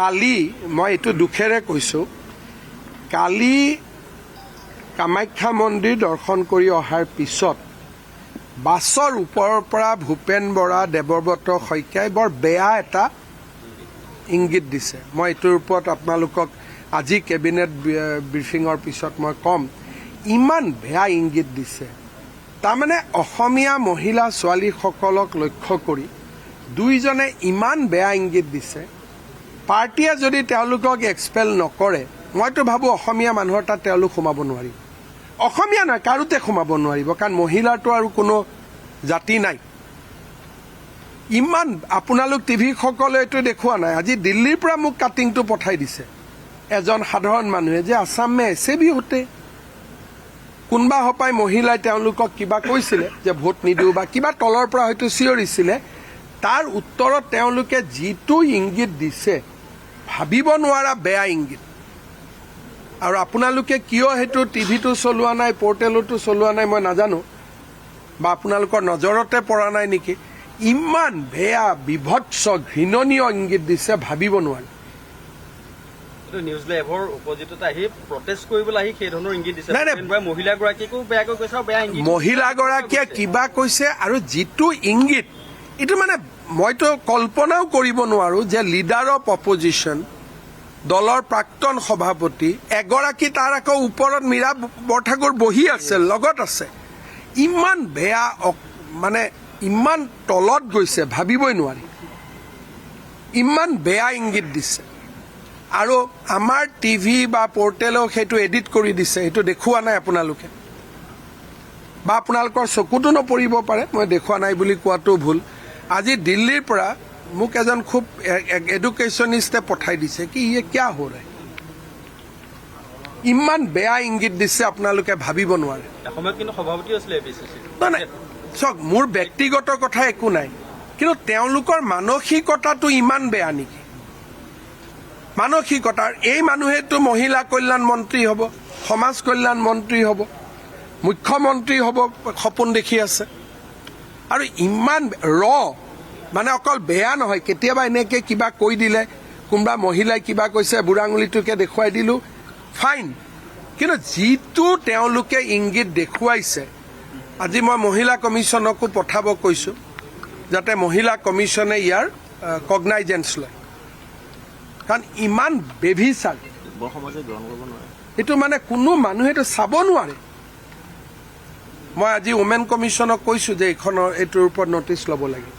কালি মই এইটো দুখেৰে কৈছোঁ, কালি কামাখ্যা মন্দিৰ দৰ্শন কৰি অহাৰ পিছত বাছৰ ওপৰৰ পৰা ভূপেন বৰা, দেৱব্ৰত শইকীয়াই বৰ বেয়া এটা ইংগিত দিছে। মই এইটোৰ ওপৰত আপোনালোকক আজি কেবিনেট ব্ৰিফিঙৰ পিছত মই ক'ম, ইমান বেয়া ইংগিত দিছে। তাৰমানে অসমীয়া মহিলা ছোৱালীসকলক লক্ষ্য কৰি দুইজনে ইমান বেয়া ইংগিত দিছে। পাৰ্টীয়ে যদি তেওঁলোকক এক্সপেল নকৰে, মইতো ভাবোঁ অসমীয়া মানুহৰ তাত তেওঁলোক সোমাব নোৱাৰিব। অসমীয়া নহয়, কাৰোতে সোমাব নোৱাৰিব, কাৰণ মহিলাৰতো আৰু কোনো জাতি নাই। ইমান আপোনালোক টিভিসকলে এইটো দেখুওৱা নাই। আজি দিল্লীৰ পৰা মোক কাটিংটো পঠাই দিছে এজন সাধাৰণ মানুহে, যে আছাম মে এছে ভি হোতে। কোনোবা সপাই মহিলাই তেওঁলোকক কিবা কৈছিলে যে ভোট নিদিওঁ বা কিবা তলৰ পৰা হয়তো চিঞৰিছিলে, তাৰ উত্তৰত তেওঁলোকে যিটো ইংগিত দিছে, ভাবিব নোৱাৰা বেয়া ইংগিত। আৰু আপোনালোকে কিয় সেইটো টিভিটো চলোৱা নাই, পৰ্টেলতো চলোৱা নাই মই নাজানো, বা আপোনালোকৰ নজৰতে পৰা নাই নেকি। ইমান বেয়া বিভৎস ঘৃণনীয় ইংগিত দিছে, ভাবিব নোৱাৰি। নিউজ লাইভৰ অপজিটত আহি প্ৰটেষ্ট কৰিবলৈ আহি সেই ধৰণৰ ইংগিত দিছে। মহিলাগৰাকীকো বেয়াকৈ কৈছে, বেয়া ইংগিত। মহিলাগৰাকীয়ে কিবা কৈছে, আৰু যিটো ইংগিত, এইটো মানে মইতো কল্পনাও কৰিব নোৱাৰোঁ যে লিডাৰ অফ অপজিশ্যন, দলৰ প্ৰাক্তন সভাপতি এগৰাকী, তাৰ আকৌ ওপৰত মীৰা বৰঠাকুৰ বহি আছে, লগত আছে। ইমান বেয়া, মানে ইমান তলত গৈছে, ভাবিবই নোৱাৰি। ইমান বেয়া ইংগিত দিছে। আৰু আমাৰ টিভি বা পৰ্টেলেও সেইটো এডিট কৰি দিছে, সেইটো দেখুওৱা নাই আপোনালোকে, বা আপোনালোকৰ চকুতো নপৰিব পাৰে, মই দেখুওৱা নাই বুলি কোৱাটো ভুল। আজি দিল্লীৰ পৰা মোক এজন খুব এডুকেশ্যনিষ্টে পঠাই দিছে কি ইয়ে কিয়া হৈ ৰে, ইমান বেয়া ইংগিত দিছে, আপোনালোকে ভাবিব নোৱাৰে। এসময়ত কিন্তু সভাপতি আছিলে APCC। নাই চাওক, মোৰ ব্যক্তিগত কথা একো নাই, কিন্তু তেওঁলোকৰ মানসিকতাটো ইমান বেয়া নেকি? মানসিকতাৰ এই মানুহেতো মহিলা কল্যাণ মন্ত্ৰী হ'ব, সমাজ কল্যাণ মন্ত্ৰী হ'ব, মুখ্যমন্ত্ৰী হ'ব সপোন দেখি আছে। আৰু ইমান মানে অকল বেয়া নহয়, কেতিয়াবা এনেকে কিবা কৈ দিলে, কোনোবা মহিলাই কিবা কৈছে, বুঢ়া আঙুলিটোকে দেখুৱাই দিলোঁ, ফাইন। কিন্তু যিটো তেওঁলোকে ইংগিত দেখুৱাইছে, আজি মই মহিলা কমিশ্যনকো পঠাব কৈছোঁ, যাতে মহিলা কমিশ্যনে ইয়াৰ কগনাইজেঞ্চ লয়। কাৰণ ইমান বেভিচাৰ, এইটো মানে কোনো মানুহে এইটো চাব নোৱাৰে। মই আজি ওমেন কমিশ্যনক কৈছোঁ যে এইটোৰ ওপৰত নটিচ ল'ব লাগে।